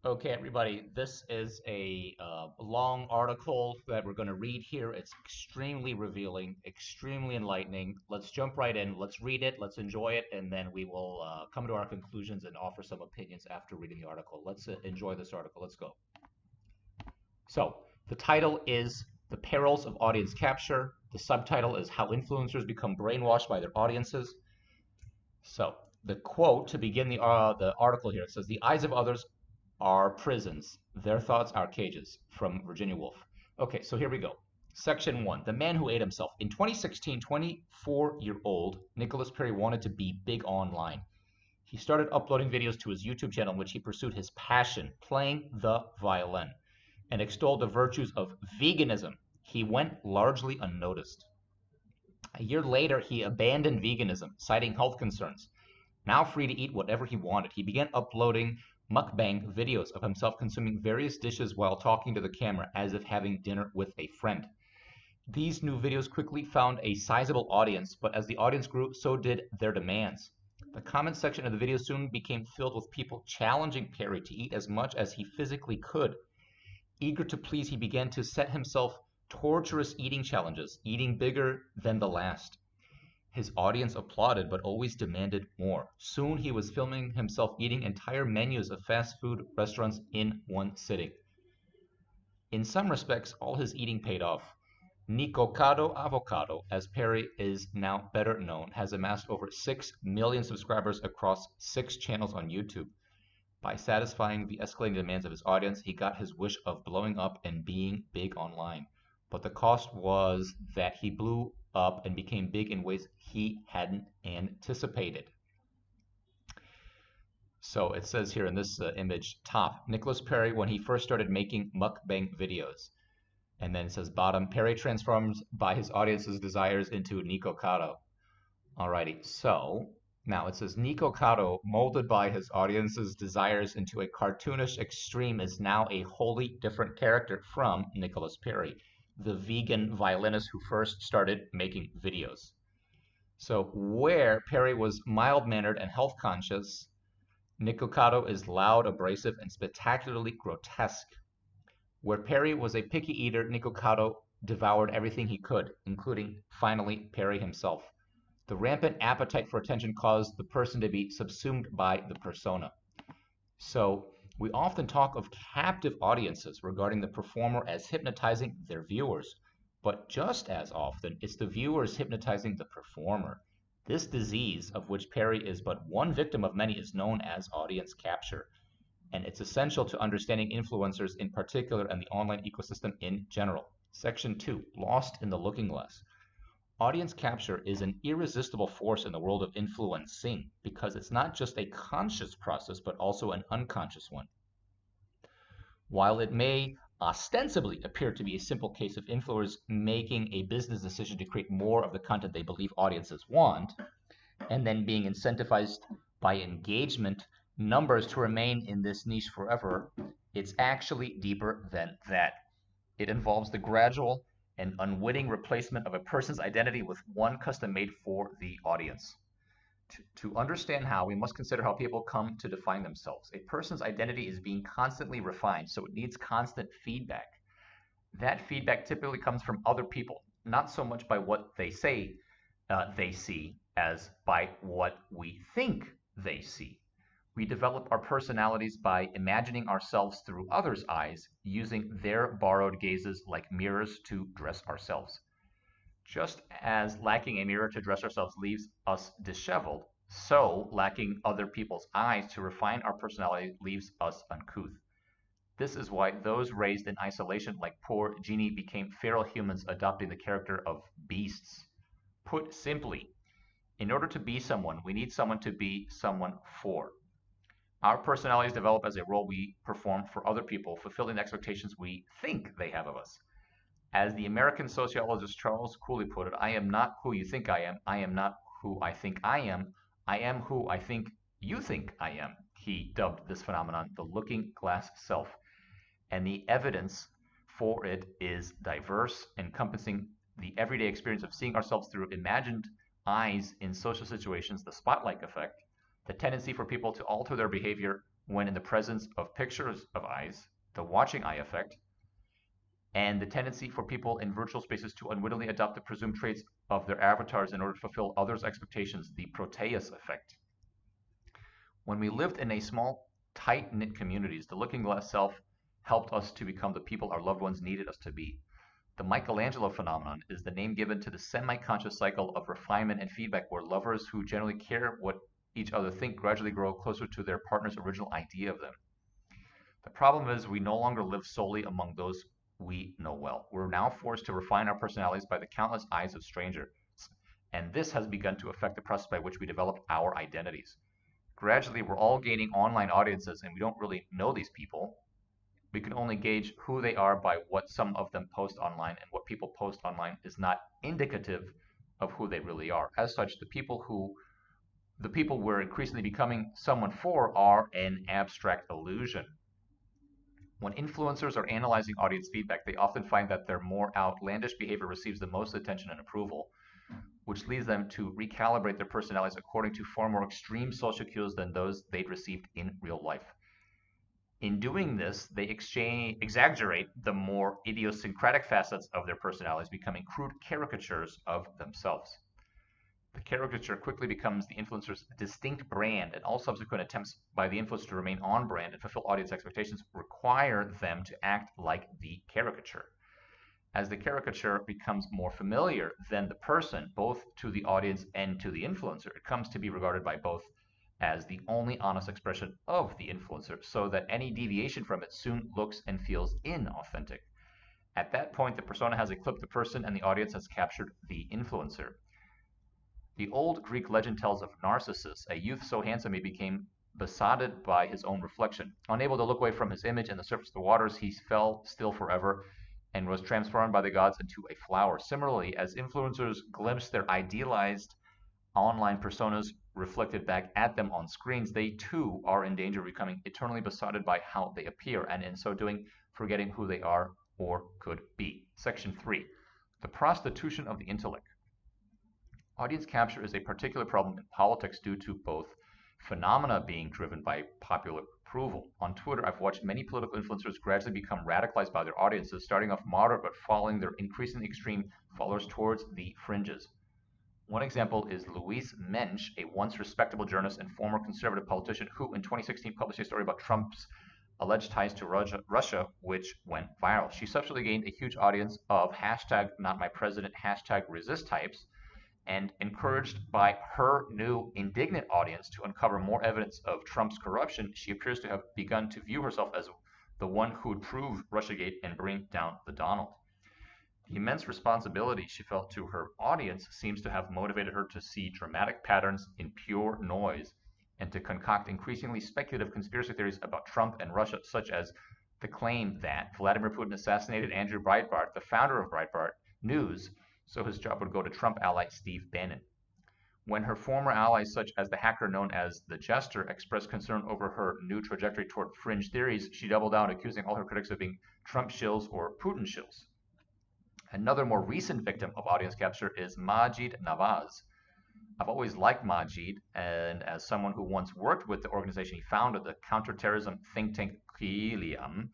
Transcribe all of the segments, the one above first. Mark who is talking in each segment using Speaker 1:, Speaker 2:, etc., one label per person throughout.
Speaker 1: Okay, everybody, this is a long article that we're going to read here. It's extremely revealing, extremely enlightening. Let's jump right in. Let's read it. Let's enjoy it, and then we will come to our conclusions and offer some opinions after reading the article. Let's enjoy this article. Let's go. So, the title is The Perils of Audience Capture. The subtitle is How Influencers Become Brainwashed by Their Audiences. So, the quote to begin the article here, it says, "The eyes of others are prisons. Their thoughts are cages," from Virginia Woolf. Okay, so here we go. Section 1, The Man Who Ate Himself. In 2016, 24-year-old Nicholas Perry wanted to be big online. He started uploading videos to his YouTube channel in which he pursued his passion, playing the violin, and extolled the virtues of veganism. He went largely unnoticed. A year later, he abandoned veganism, citing health concerns. Now free to eat whatever he wanted, he began uploading mukbang videos of himself consuming various dishes while talking to the camera as if having dinner with a friend. These new videos quickly found a sizable audience, but as the audience grew, so did their demands. The comment section of the video soon became filled with people challenging Perry to eat as much as he physically could. Eager to please, he began to set himself torturous eating challenges, eating bigger than the last. His audience applauded but always demanded more. Soon he was filming himself eating entire menus of fast food restaurants in one sitting. In some respects, all his eating paid off. Nicocado Avocado, as Perry is now better known, has amassed over 6 million subscribers across 6 channels on YouTube. By satisfying the escalating demands of his audience, he got his wish of blowing up and being big online. But the cost was that he blew up and became big in ways he hadn't anticipated. So it says here in this image, top, Nicholas Perry when he first started making mukbang videos. And then it says bottom, Perry transformed by his audience's desires into Nicocado. Alrighty, so now it says Nicocado, molded by his audience's desires into a cartoonish extreme, is now a wholly different character from Nicholas Perry, the vegan violinist who first started making videos. So where Perry was mild-mannered and health-conscious, Nicocado is loud, abrasive, and spectacularly grotesque. Where Perry was a picky eater, Nicocado devoured everything he could, including, finally, Perry himself. The rampant appetite for attention caused the person to be subsumed by the persona. So we often talk of captive audiences regarding the performer as hypnotizing their viewers, but just as often it's the viewers hypnotizing the performer. This disease, of which Perry is but one victim of many, is known as audience capture, and it's essential to understanding influencers in particular and the online ecosystem in general. Section 2, Lost in the Looking Glass. Audience capture is an irresistible force in the world of influencing because it's not just a conscious process but also an unconscious one. While it may ostensibly appear to be a simple case of influencers making a business decision to create more of the content they believe audiences want, and then being incentivized by engagement numbers to remain in this niche forever, it's actually deeper than that. It involves the gradual and unwitting replacement of a person's identity with one custom made for the audience. To understand how, we must consider how people come to define themselves. A person's identity is being constantly refined, so it needs constant feedback. That feedback typically comes from other people, not so much by what they say they see as by what we think they see. We develop our personalities by imagining ourselves through others' eyes, using their borrowed gazes like mirrors to dress ourselves. Just as lacking a mirror to dress ourselves leaves us disheveled, so lacking other people's eyes to refine our personality leaves us uncouth. This is why those raised in isolation like poor Jeannie became feral humans adopting the character of beasts. Put simply, in order to be someone, we need someone to be someone for. Our personalities develop as a role we perform for other people, fulfilling the expectations we think they have of us. As the American sociologist Charles Cooley put it, I am not who you think I am not who I think I am who I think you think I am. He dubbed this phenomenon the looking glass self, and the evidence for it is diverse, encompassing the everyday experience of seeing ourselves through imagined eyes in social situations, the spotlight effect, the tendency for people to alter their behavior when in the presence of pictures of eyes, the watching eye effect, and the tendency for people in virtual spaces to unwittingly adopt the presumed traits of their avatars in order to fulfill others' expectations, the proteus effect. When we lived in a small, tight-knit communities, the looking glass self helped us to become the people our loved ones needed us to be. The Michelangelo phenomenon is the name given to the semi-conscious cycle of refinement and feedback where lovers who generally care what each other think gradually grow closer to their partner's original idea of them. The problem is we no longer live solely among those we know well. We're now forced to refine our personalities by the countless eyes of strangers, and this has begun to affect the process by which we develop our identities. Gradually, we're all gaining online audiences, and we don't really know these people. We can only gauge who they are by what some of them post online, and what people post online is not indicative of who they really are. As such, the people we're increasingly becoming someone for are an abstract illusion. When influencers are analyzing audience feedback, they often find that their more outlandish behavior receives the most attention and approval, which leads them to recalibrate their personalities according to far more extreme social cues than those they'd received in real life. In doing this, they exaggerate the more idiosyncratic facets of their personalities, becoming crude caricatures of themselves. The caricature quickly becomes the influencer's distinct brand, and all subsequent attempts by the influencer to remain on brand and fulfill audience expectations require them to act like the caricature. As the caricature becomes more familiar than the person, both to the audience and to the influencer, it comes to be regarded by both as the only honest expression of the influencer, so that any deviation from it soon looks and feels inauthentic. At that point, the persona has eclipsed the person and the audience has captured the influencer. The old Greek legend tells of Narcissus, a youth so handsome he became besotted by his own reflection. Unable to look away from his image and the surface of the waters, he fell still forever and was transformed by the gods into a flower. Similarly, as influencers glimpse their idealized online personas reflected back at them on screens, they too are in danger of becoming eternally besotted by how they appear, and in so doing, forgetting who they are or could be. Section 3. The prostitution of the intellect. Audience capture is a particular problem in politics due to both phenomena being driven by popular approval. On Twitter, I've watched many political influencers gradually become radicalized by their audiences, starting off moderate but following their increasingly extreme followers towards the fringes. One example is Louise Mensch, a once respectable journalist and former conservative politician who in 2016 published a story about Trump's alleged ties to Russia, which went viral. She subsequently gained a huge audience of #NotMyPresident, #resist types, and encouraged by her new indignant audience to uncover more evidence of Trump's corruption, she appears to have begun to view herself as the one who would prove Russiagate and bring down the Donald. The immense responsibility she felt to her audience seems to have motivated her to see dramatic patterns in pure noise and to concoct increasingly speculative conspiracy theories about Trump and Russia, such as the claim that Vladimir Putin assassinated Andrew Breitbart, the founder of Breitbart News, so his job would go to Trump ally Steve Bannon. When her former allies, such as the hacker known as the Jester, expressed concern over her new trajectory toward fringe theories, she doubled down, accusing all her critics of being Trump shills or Putin shills. Another more recent victim of audience capture is Maajid Nawaz. I've always liked Maajid, and as someone who once worked with the organization he founded, the counterterrorism think tank Qiliam,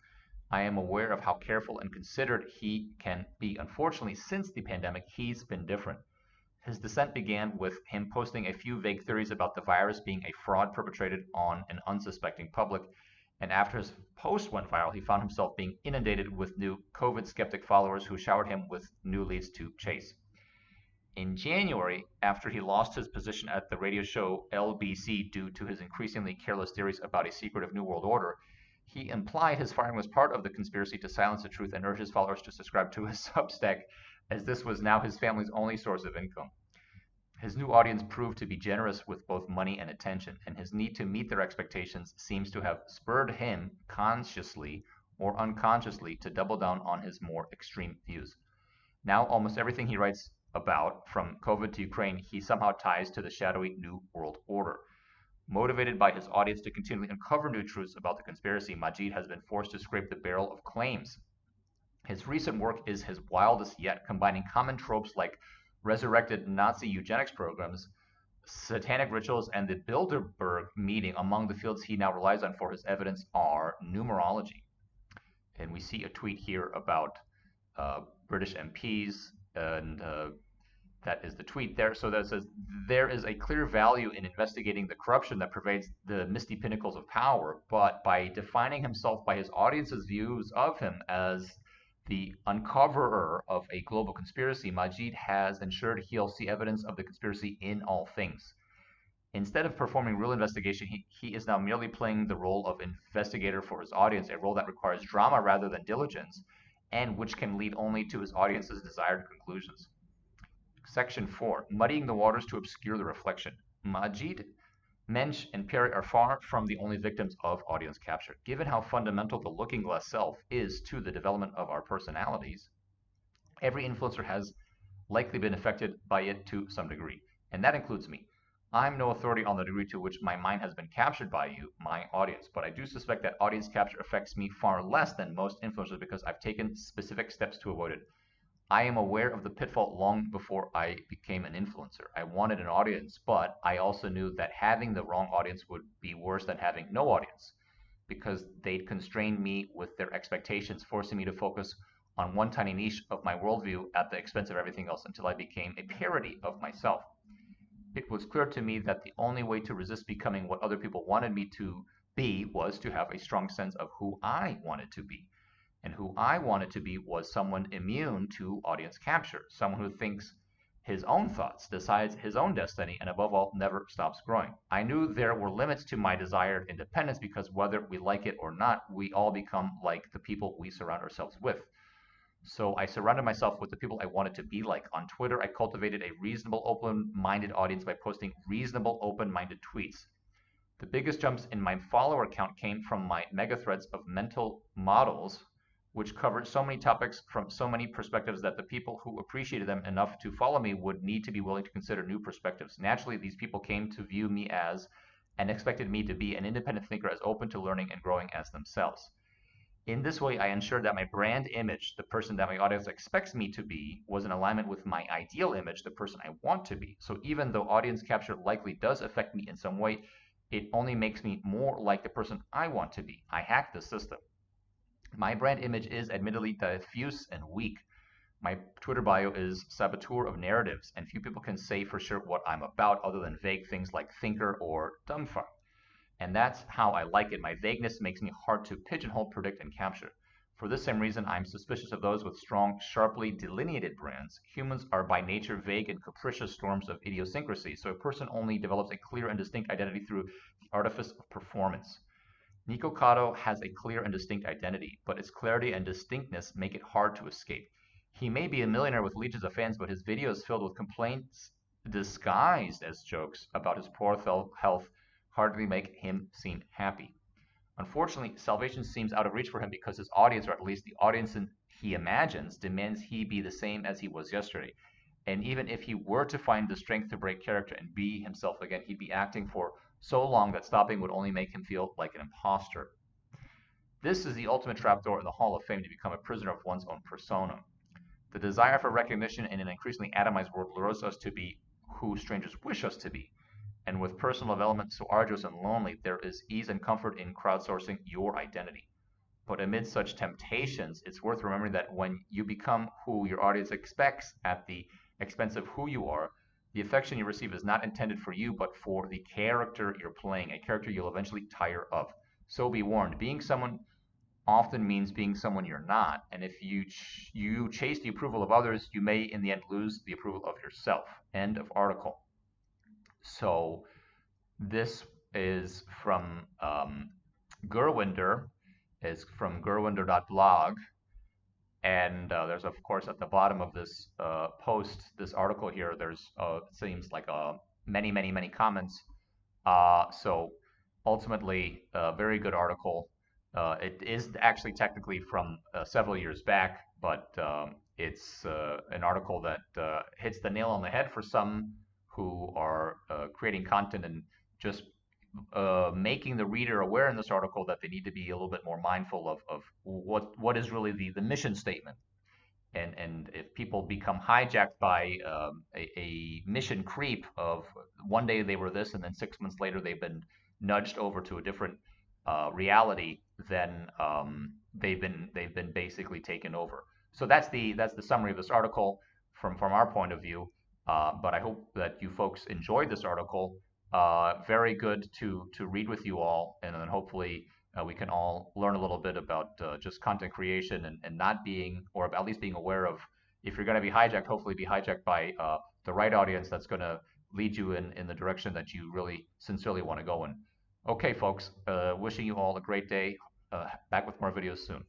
Speaker 1: I am aware of how careful and considered he can be. Unfortunately, since the pandemic, he's been different. His descent began with him posting a few vague theories about the virus being a fraud perpetrated on an unsuspecting public, and after his post went viral, he found himself being inundated with new COVID skeptic followers who showered him with new leads to chase. In January, after he lost his position at the radio show LBC due to his increasingly careless theories about a secretive New World Order, he implied his firing was part of the conspiracy to silence the truth and urged his followers to subscribe to his Substack, as this was now his family's only source of income. His new audience proved to be generous with both money and attention, and his need to meet their expectations seems to have spurred him, consciously or unconsciously, to double down on his more extreme views. Now almost everything he writes about, from COVID to Ukraine, he somehow ties to the shadowy New World Order. Motivated by his audience to continually uncover new truths about the conspiracy, Maajid has been forced to scrape the barrel of claims. His recent work is his wildest yet, combining common tropes like resurrected Nazi eugenics programs, satanic rituals and the Bilderberg meeting, among the fields he now relies on for his evidence are numerology. And we see a tweet here about British MPs, and that is the tweet there. So that says, there is a clear value in investigating the corruption that pervades the misty pinnacles of power, but by defining himself by his audience's views of him as the uncoverer of a global conspiracy, Majid has ensured he'll see evidence of the conspiracy in all things. Instead of performing real investigation, he is now merely playing the role of investigator for his audience, a role that requires drama rather than diligence, and which can lead only to his audience's desired conclusions. Section 4. Muddying the waters to obscure the reflection. Majid, Mensch, and Perry are far from the only victims of audience capture. Given how fundamental the looking glass self is to the development of our personalities, every influencer has likely been affected by it to some degree, and that includes me. I'm no authority on the degree to which my mind has been captured by you, my audience, but I do suspect that audience capture affects me far less than most influencers because I've taken specific steps to avoid it. I am aware of the pitfall long before I became an influencer. I wanted an audience, but I also knew that having the wrong audience would be worse than having no audience because they'd constrain me with their expectations, forcing me to focus on one tiny niche of my worldview at the expense of everything else until I became a parody of myself. It was clear to me that the only way to resist becoming what other people wanted me to be was to have a strong sense of who I wanted to be. And who I wanted to be was someone immune to audience capture, someone who thinks his own thoughts, decides his own destiny, and above all, never stops growing. I knew there were limits to my desired independence because whether we like it or not, we all become like the people we surround ourselves with. So I surrounded myself with the people I wanted to be like. On Twitter, I cultivated a reasonable, open-minded audience by posting reasonable, open-minded tweets. The biggest jumps in my follower count came from my mega threads of mental models, which covered so many topics from so many perspectives that the people who appreciated them enough to follow me would need to be willing to consider new perspectives. Naturally, these people came to view me as and expected me to be an independent thinker as open to learning and growing as themselves. In this way, I ensured that my brand image, the person that my audience expects me to be, was in alignment with my ideal image, the person I want to be. So even though audience capture likely does affect me in some way, it only makes me more like the person I want to be. I hacked the system. My brand image is admittedly diffuse and weak. My Twitter bio is saboteur of narratives, and few people can say for sure what I'm about other than vague things like thinker or dumbfuck. And that's how I like it. My vagueness makes me hard to pigeonhole, predict, and capture. For this same reason, I'm suspicious of those with strong, sharply delineated brands. Humans are by nature vague and capricious storms of idiosyncrasy, so a person only develops a clear and distinct identity through the artifice of performance. Nico Cotto has a clear and distinct identity, but its clarity and distinctness make it hard to escape. He may be a millionaire with legions of fans, but his videos filled with complaints disguised as jokes about his poor health hardly make him seem happy. Unfortunately, salvation seems out of reach for him because his audience, or at least the audience he imagines, demands he be the same as he was yesterday. And even if he were to find the strength to break character and be himself again, he'd be acting for so long that stopping would only make him feel like an imposter. This is the ultimate trapdoor in the Hall of Fame, to become a prisoner of one's own persona. The desire for recognition in an increasingly atomized world lures us to be who strangers wish us to be. And with personal development so arduous and lonely, there is ease and comfort in crowdsourcing your identity. But amid such temptations, it's worth remembering that when you become who your audience expects at the expense of who you are, the affection you receive is not intended for you, but for the character you're playing, a character you'll eventually tire of. So be warned, being someone often means being someone you're not, and if you chase the approval of others, you may in the end lose the approval of yourself. End of article. So this is from Gurwinder, is from gurwinder.blog, and there's of course at the bottom of this post, this article here, there's seems like many comments. So ultimately, a very good article. It is actually technically from several years back, but it's an article that hits the nail on the head for some who are creating content and just making the reader aware in this article that they need to be a little bit more mindful of what is really the mission statement. And if people become hijacked by a mission creep of one day they were this and then 6 months later they've been nudged over to a different reality, then they've been basically taken over. So that's the summary of this article from our point of view. But I hope that you folks enjoyed this article. Very good to read with you all, and then hopefully we can all learn a little bit about just content creation and not being, or at least being aware of, if you're going to be hijacked, hopefully be hijacked by the right audience that's going to lead you in the direction that you really sincerely want to go in. Okay, folks, wishing you all a great day. Back with more videos soon.